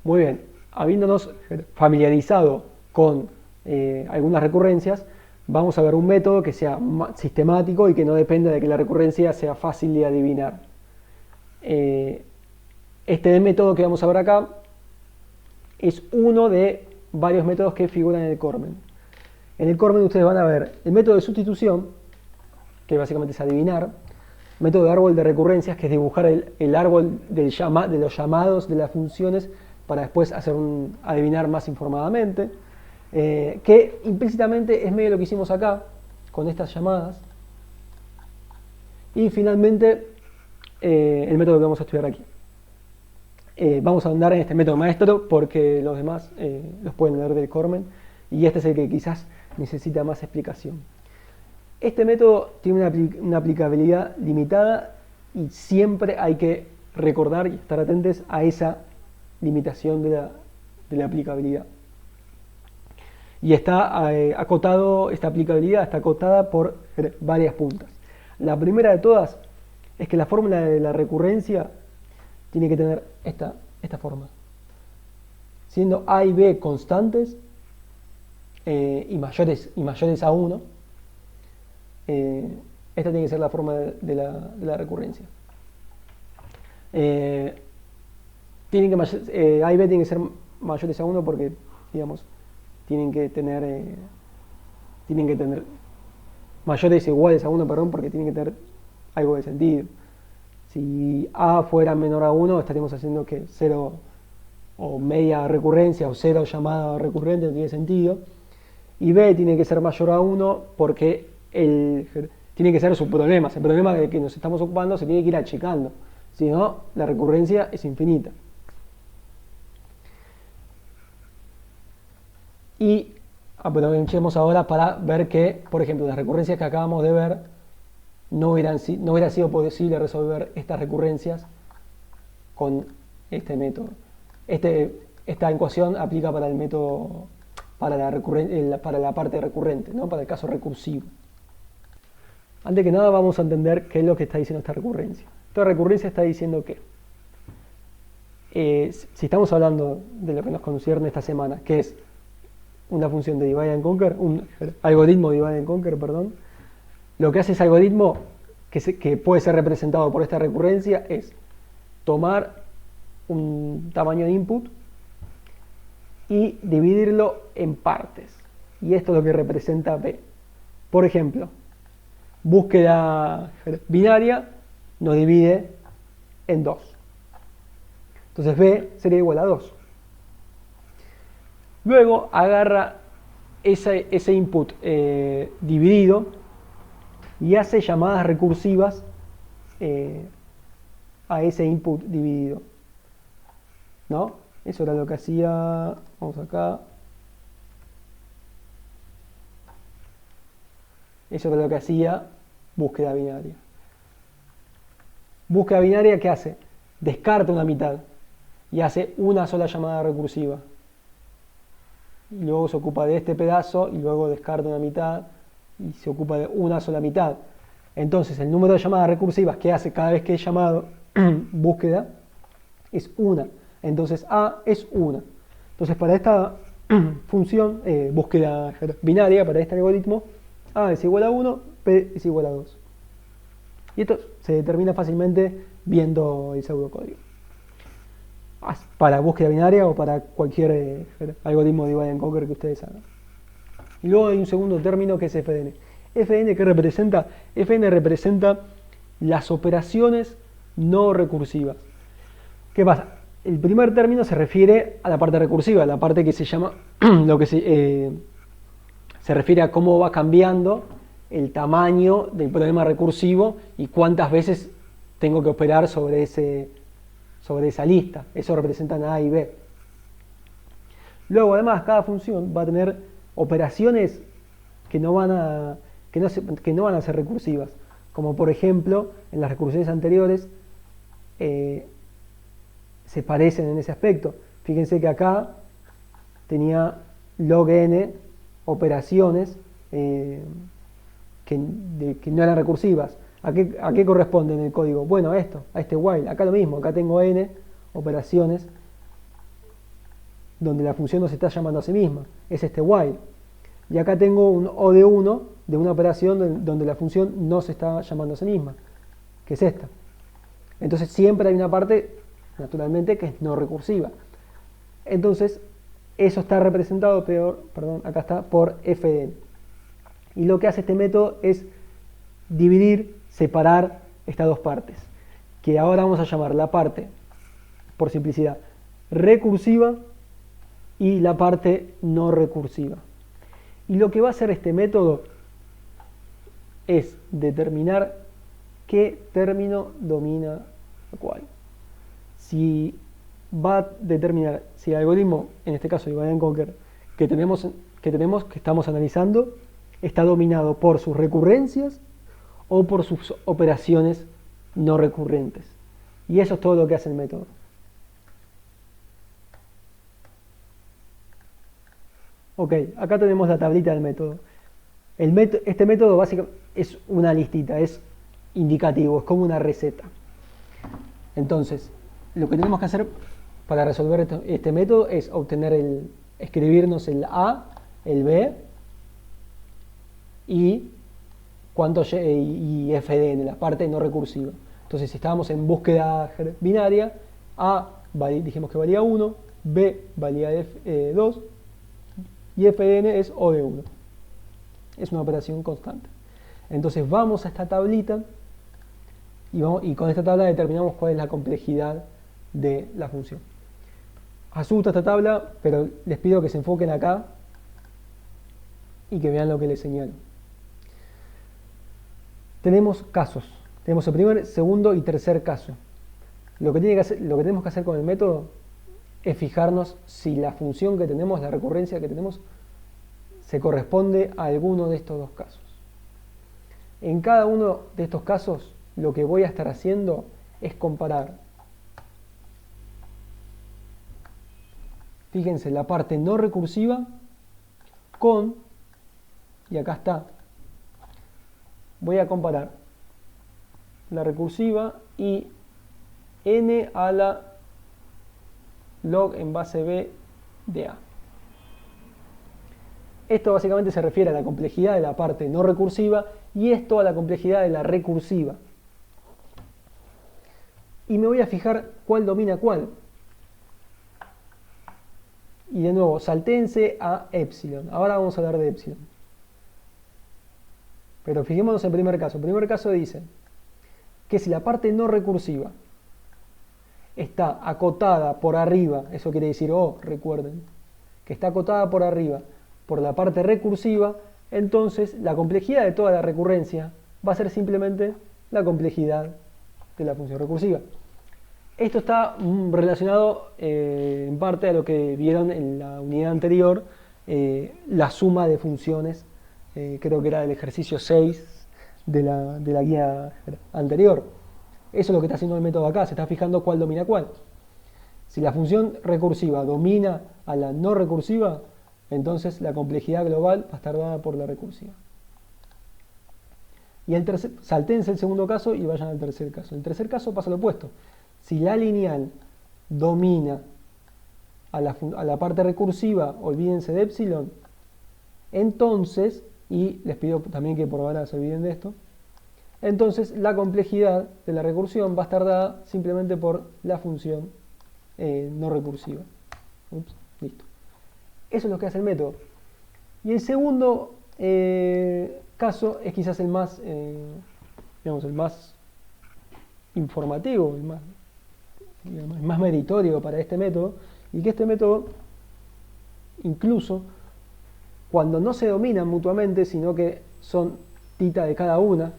Muy bien, habiéndonos familiarizado con algunas recurrencias, vamos a ver un método que sea sistemático y que no dependa de que la recurrencia sea fácil de adivinar. Este método que vamos a ver acá es uno de varios métodos que figuran en el Cormen. En el Cormen ustedes van a ver el método de sustitución, que básicamente es adivinar, método de árbol de recurrencias, que es dibujar el árbol de los llamados de las funciones para después hacer adivinar más informadamente, que implícitamente es medio lo que hicimos acá con estas llamadas. Y finalmente el método que vamos a estudiar aquí. Vamos a andar en este método maestro porque los demás los pueden leer del Cormen y este es el que quizás necesita más explicación. Este método tiene una aplicabilidad limitada y siempre hay que recordar y estar atentos a esa limitación de la aplicabilidad. Y está acotado, esta aplicabilidad está acotada por varias puntas. La primera de todas es que la fórmula de la recurrencia tiene que tener esta forma. Siendo A y B constantes y mayores a 1, esta tiene que ser la forma de la recurrencia. A y B tienen que ser mayores a 1 porque, digamos, tienen que tener mayores o iguales a 1, perdón, porque tienen que tener algo de sentido. Si A fuera menor a 1, estaríamos haciendo que 0 o media recurrencia o 0 llamada recurrente no tiene sentido. Y B tiene que ser mayor a 1 porque tiene que ser su problema. El problema de que nos estamos ocupando se tiene que ir achicando. Si no, la recurrencia es infinita. Y aprovechemos ahora para ver que, por ejemplo, las recurrencias que acabamos de ver, no hubiera sido posible resolver estas recurrencias con este método. Esta ecuación aplica para el método, para la parte recurrente, ¿no? Para el caso recursivo. Antes que nada vamos a entender qué es lo que está diciendo esta recurrencia. Esta recurrencia está diciendo que si estamos hablando de lo que nos concierne esta semana, que es una función de divide and conquer, un algoritmo de divide and conquer, perdón, lo que hace ese algoritmo, que puede ser representado por esta recurrencia, es tomar un tamaño de input y dividirlo en partes. Y esto es lo que representa B. Por ejemplo, búsqueda binaria nos divide en 2. Entonces B sería igual a 2. Luego agarra ese input dividido y hace llamadas recursivas a ese input dividido, ¿no? Eso era lo que hacía, vamos acá, eso era lo que hacía búsqueda binaria. Búsqueda binaria, ¿qué hace? Descarta una mitad y hace una sola llamada recursiva. Y luego se ocupa de este pedazo y luego descarta una mitad y se ocupa de una sola mitad. Entonces el número de llamadas recursivas que hace cada vez que es llamado búsqueda es 1. Entonces A es 1. Entonces para esta función, búsqueda binaria, para este algoritmo, A es igual a 1, P es igual a 2. Y esto se determina fácilmente viendo el pseudocódigo. Para búsqueda binaria o para cualquier algoritmo de divide and conquer que ustedes hagan. Y luego hay un segundo término que es fn. ¿Fn qué representa? Fn representa las operaciones no recursivas. ¿Qué pasa? El primer término se refiere a la parte recursiva, la parte que se llama, lo que se refiere a cómo va cambiando el tamaño del problema recursivo y cuántas veces tengo que operar sobre esa lista. Eso representan A y B. Luego, además, cada función va a tener operaciones que no van a ser recursivas. Como por ejemplo, en las recursiones anteriores se parecen en ese aspecto. Fíjense que acá tenía log n operaciones que no eran recursivas. ¿A qué corresponde en el código? Bueno, a este while. Acá lo mismo, acá tengo n operaciones donde la función no se está llamando a sí misma, es este while. Y acá tengo un O de 1 de una operación donde la función no se está llamando a sí misma, que es esta. Entonces siempre hay una parte, naturalmente, que es no recursiva. Entonces, eso está representado, acá está, por fn. Y lo que hace este método es dividir, separar estas dos partes, que ahora vamos a llamar la parte, por simplicidad, recursiva y la parte no recursiva. Y lo que va a hacer este método es determinar qué término domina cuál. Si va a determinar si el algoritmo, en este caso divide and conquer, que estamos analizando, está dominado por sus recurrencias o por sus operaciones no recurrentes. Y eso es todo lo que hace el método. Ok, acá tenemos la tablita del método. Este método básicamente es una listita, es indicativo, es como una receta. Entonces, lo que tenemos que hacer para resolver este método es escribirnos el A, el B y fdn, la parte no recursiva. Entonces, si estábamos en búsqueda binaria, A dijimos que valía 1, B valía 2 y fdn es O de 1. Es una operación constante. Entonces vamos a esta tablita y con esta tabla determinamos cuál es la complejidad de la función. Asusta esta tabla, pero les pido que se enfoquen acá y que vean lo que les señalo. Tenemos casos. Tenemos el primer, segundo y tercer caso. Lo que tenemos que hacer con el método es fijarnos si la función que tenemos, la recurrencia que tenemos, se corresponde a alguno de estos dos casos. En cada uno de estos casos, lo que voy a estar haciendo es comparar, fíjense, la parte no recursiva con, y acá está, voy a comparar la recursiva y n a la log en base b de a. Esto básicamente se refiere a la complejidad de la parte no recursiva y esto a la complejidad de la recursiva. Y me voy a fijar cuál domina cuál. Y de nuevo, saltéense a epsilon. Ahora vamos a hablar de epsilon. Pero fijémonos en el primer caso. El primer caso dice que si la parte no recursiva está acotada por arriba, eso quiere decir O, recuerden, que está acotada por arriba por la parte recursiva, entonces la complejidad de toda la recurrencia va a ser simplemente la complejidad de la función recursiva. Esto está relacionado en parte a lo que vieron en la unidad anterior, la suma de funciones, creo que era del ejercicio 6 de la guía anterior. Eso es lo que está haciendo el método acá, se está fijando cuál domina cuál. Si la función recursiva domina a la no recursiva, entonces la complejidad global va a estar dada por la recursiva. Y saltéense el segundo caso y vayan al tercer caso. En el tercer caso pasa lo opuesto. Si la lineal domina a la parte recursiva, olvídense de epsilon, entonces, y les pido también que por ahora se olviden de esto, entonces la complejidad de la recursión va a estar dada simplemente por la función no recursiva. Ups, listo. Eso es lo que hace el método. Y el segundo caso es quizás el más, el más informativo, el más meritorio para este método, y que este método, incluso cuando no se dominan mutuamente, sino que son tita de cada una,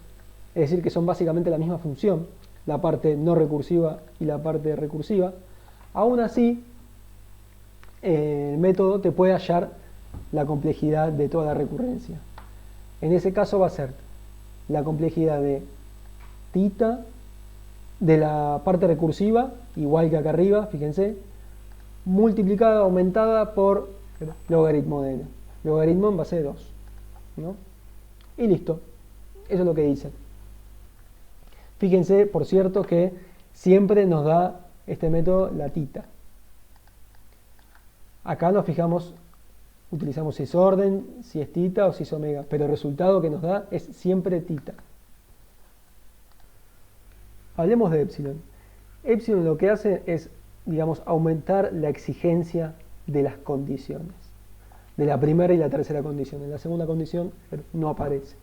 es decir, que son básicamente la misma función, la parte no recursiva y la parte recursiva, aún así el método te puede hallar la complejidad de toda la recurrencia. En ese caso va a ser la complejidad de tita de la parte recursiva, igual que acá arriba, fíjense, multiplicada, aumentada por logaritmo de n. Logaritmo en base de 2, ¿no? Y listo. Eso es lo que dice. Fíjense, por cierto, que siempre nos da este método la tita. Acá nos fijamos, utilizamos si es orden, si es tita o si es omega, pero el resultado que nos da es siempre tita. Hablemos de epsilon. Epsilon lo que hace es, digamos, aumentar la exigencia de las condiciones, de la primera y la tercera condición. En la segunda condición no aparece.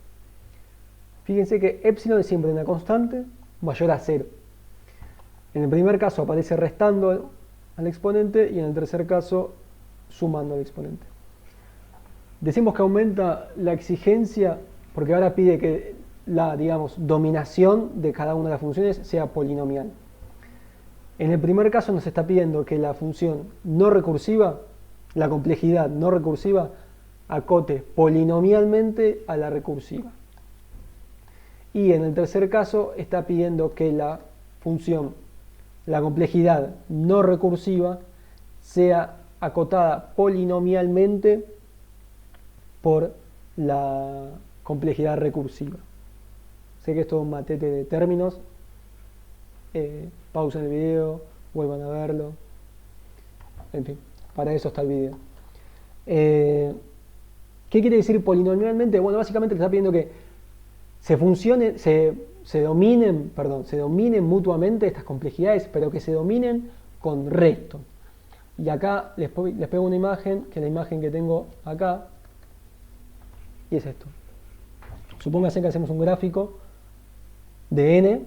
Fíjense que epsilon es siempre una constante mayor a 0. En el primer caso aparece restando al exponente y en el tercer caso sumando al exponente. Decimos que aumenta la exigencia porque ahora pide que la, digamos, dominación de cada una de las funciones sea polinomial. En el primer caso nos está pidiendo que la función no recursiva, la complejidad no recursiva, acote polinomialmente a la recursiva. Y en el tercer caso está pidiendo que la función, la complejidad no recursiva, sea acotada polinomialmente por la complejidad recursiva. Sé que esto es un matete de términos. Pausen el video, vuelvan a verlo. En fin, para eso está el video. ¿Qué quiere decir polinomialmente? Bueno, básicamente le está pidiendo que se dominen mutuamente estas complejidades, pero que se dominen con resto. Y acá les pego una imagen, que es la imagen que tengo acá, y es esto. Supóngase que hacemos un gráfico de n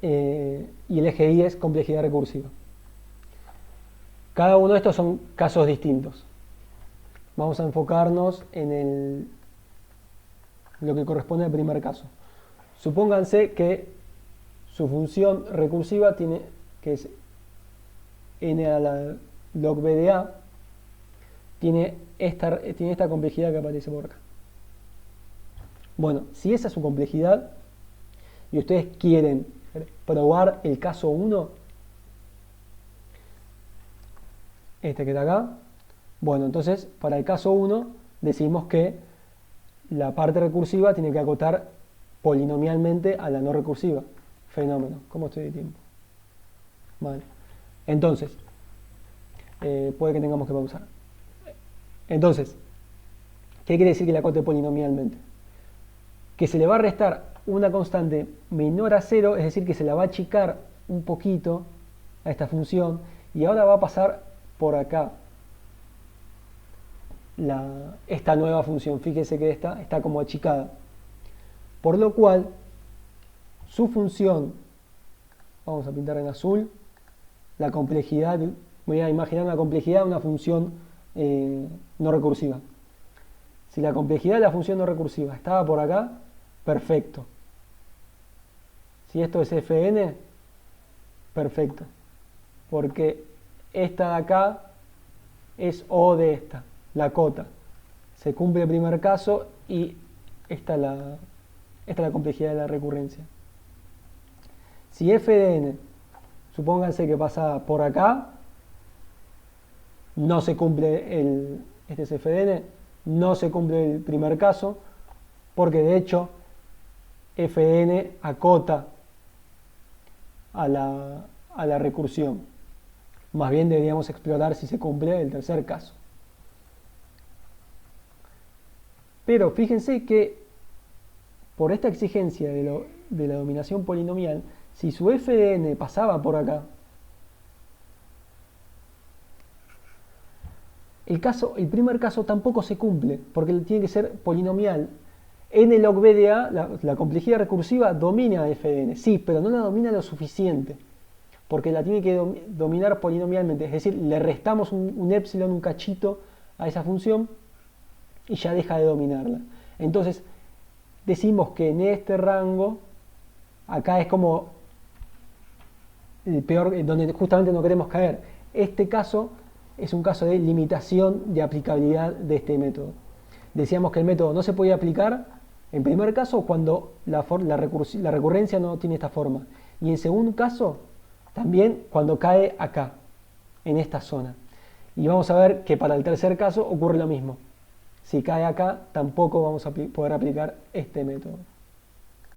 y el eje y es complejidad recursiva. Cada uno de estos son casos distintos. Vamos a enfocarnos en lo que corresponde al primer caso. Supónganse que su función recursiva tiene, que es n a la log b de a, tiene esta complejidad que aparece por acá. Bueno, si esa es su complejidad y ustedes quieren probar el caso 1, este que está acá, bueno, entonces para el caso 1 decimos que la parte recursiva tiene que acotar polinomialmente a la no recursiva. Fenómeno. ¿Cómo estoy de tiempo? Vale. Entonces, puede que tengamos que pausar. Entonces, ¿qué quiere decir que la acote polinomialmente? Que se le va a restar una constante menor a 0, es decir, que se la va a achicar un poquito a esta función y ahora va a pasar por acá esta nueva función. Fíjese que esta está como achicada. Por lo cual, su función, vamos a pintar en azul, la complejidad, voy a imaginar una complejidad de una función no recursiva. Si la complejidad de la función no recursiva estaba por acá, perfecto. Si esto es fn, perfecto. Porque esta de acá es O de esta, la cota. Se cumple el primer caso y esta es la complejidad de la recurrencia. Si f de n, supónganse que pasa por acá, no se cumple este es f de n, no se cumple el primer caso, porque de hecho f de n acota a la recursión. Más bien deberíamos explorar si se cumple el tercer caso. Pero fíjense que por esta exigencia de la dominación polinomial, si su f de n pasaba por acá, el primer caso tampoco se cumple, porque tiene que ser polinomial. N log b de a, la complejidad recursiva, domina a f de n, sí, pero no la domina lo suficiente, porque la tiene que dominar polinomialmente, es decir, le restamos un epsilon, un cachito a esa función y ya deja de dominarla. Entonces, decimos que en este rango, acá es como el peor, donde justamente no queremos caer. Este caso es un caso de limitación de aplicabilidad de este método. Decíamos que el método no se podía aplicar en primer caso cuando la recurrencia no tiene esta forma. Y en segundo caso, también cuando cae acá, en esta zona. Y vamos a ver que para el tercer caso ocurre lo mismo. Si cae acá, tampoco vamos a poder aplicar este método.